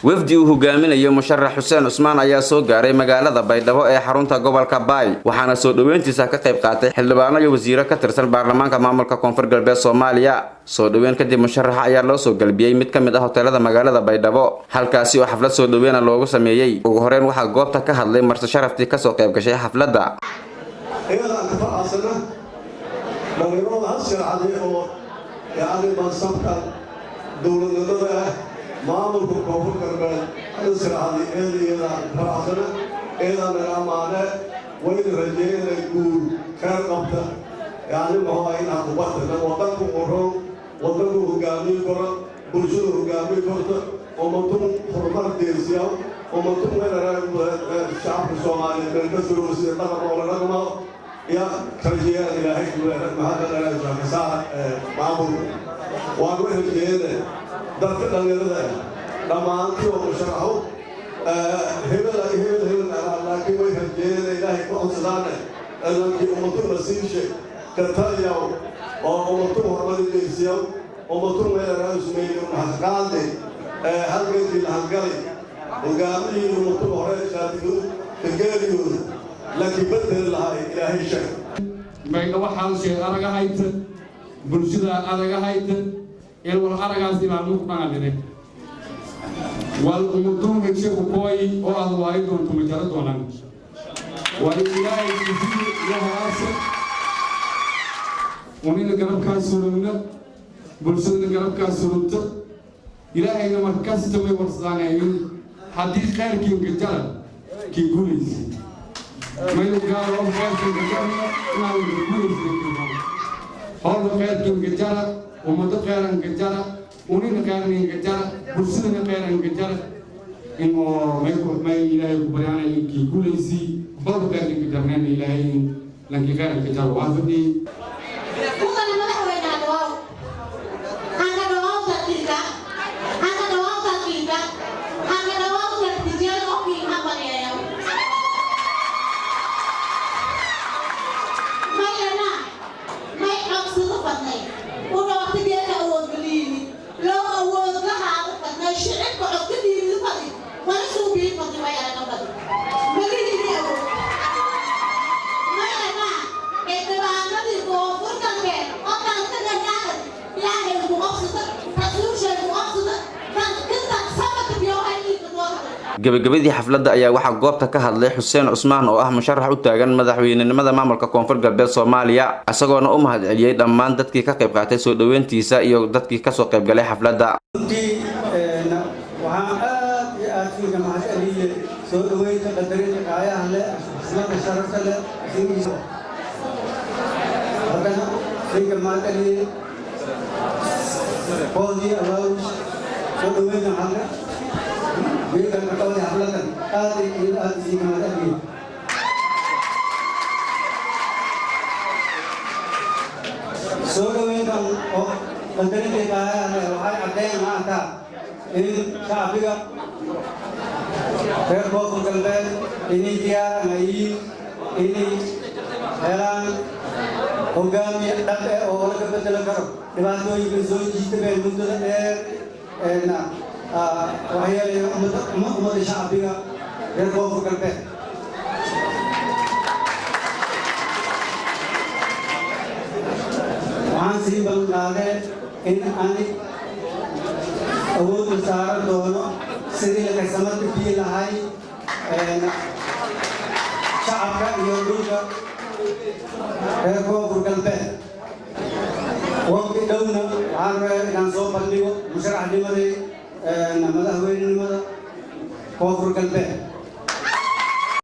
wafdi uu hogaaminayo musharax Xuseen Cusmaan ayaa soo gaaray magaalada Baydhabo ee xarunta gobolka Baay waxaana soo dhaweyntiisa ka qayb qaatay xildhibaano iyo wasiiro ka tirsan baarlamaanka maamulka Koonfur Galbeed Soomaaliya soo dhaweyn kadib musharaxa ayaa loo soo galbiyay mid ka mid ah hoteelada magaalada Baydhabo halkaasi oo xaflad soo dhaweyn loogu sameeyay ugu horeen waxa goobta ka hadlay marti sharaftii ka soo qayb gashay xafladda maamulka Koonfur Galbeed asraadi eediyada faraxsana eedana amaane way rajeeyeen guul ka qabta yaani waxa ay aqoonta wadanku hogaamiyo karo bulshada hogaamiyo karto oo maanta horumar deesiyo oo maanta weerarada shacabka Soomaaliyeed ee ka soo sii dhaqan oo laga ma ya karjiya ilaahay mahadnaq ka saa maamul waa weerarada dadka dhalinyarada dhamaantii oo musharaxo hebel laakiin way rajeeyeen ilaahay ku codsadaan dadkii ummadda nasiisha ka taliyo oo ummadda horumar deesiyo ummadda weerarada sumeeyo xaqaade halgeedii la halgalay hogaamiyii ummadda hore shaadigu tagaaliyo laakiin bedel lahay ilaahay shay bayna waxaan sheegay anaga hayta bulshada anaga hayta الوال أرجع ما نوك ما عندنا والمدون يشوف كوي أو أهواي دون تمجرد ولا والإله يجزي له أسر ونين نجرب كاسورنا برسول نجرب كاسورنا إلهي لما كاس تمي ورصانه حديث خير كي يجتر كي يقوليس ما يلقى رب خير كي يجتر ما يقوليس هذا خير كي يجتر ومدة خيرا كجارة ونين خيرا كجارة برسلنا خيرا كجارة إنه ما إلهي كبرنا كي كل شيء بعض خيرا كجارة إلهي لكن خيرا كجارة وافدي gabagabadii xafladda ayaa waxa goobta ka hadlay Xuseen Cusmaan oo ah musharax u taagan madaxweynenimada maamulka Koonfur Galbeed Soomaaliya asagoona u mahadceliyay dhammaan dadkii ka qayb qaatay soo dhaweyntiisa iyo dadkii ka soo qayb galay xafladda waxaan aad iyo aad uga mahadceliyay soo dhaweynta qadarinta qaayaha leh isla sharafta leh siinkiisa hadana uga mahadceliyay qoodii awaawis soo dhaweynta xalka بيقدر يقول حفلة هذه زي ما تبي سوري كان قدرت كايا أنا وهاي عدين ما أنت إن شعبية فرقوا في البلد إني جيا نايي إني هلان هجامي دكتة أول كبتة لكرو دبادو يبزوج جيت بينمو نا وهي أمة شعبية يرفعوا في قلبه. وعن سيد بنغالي إن أني أول مسار دونه سري لك سمت في لهاي شعبك يومك يرفعوا في قلبه. وقت دونه عارف نانسو بليو مشرع دمري نمله وين نمله كوفر قلبه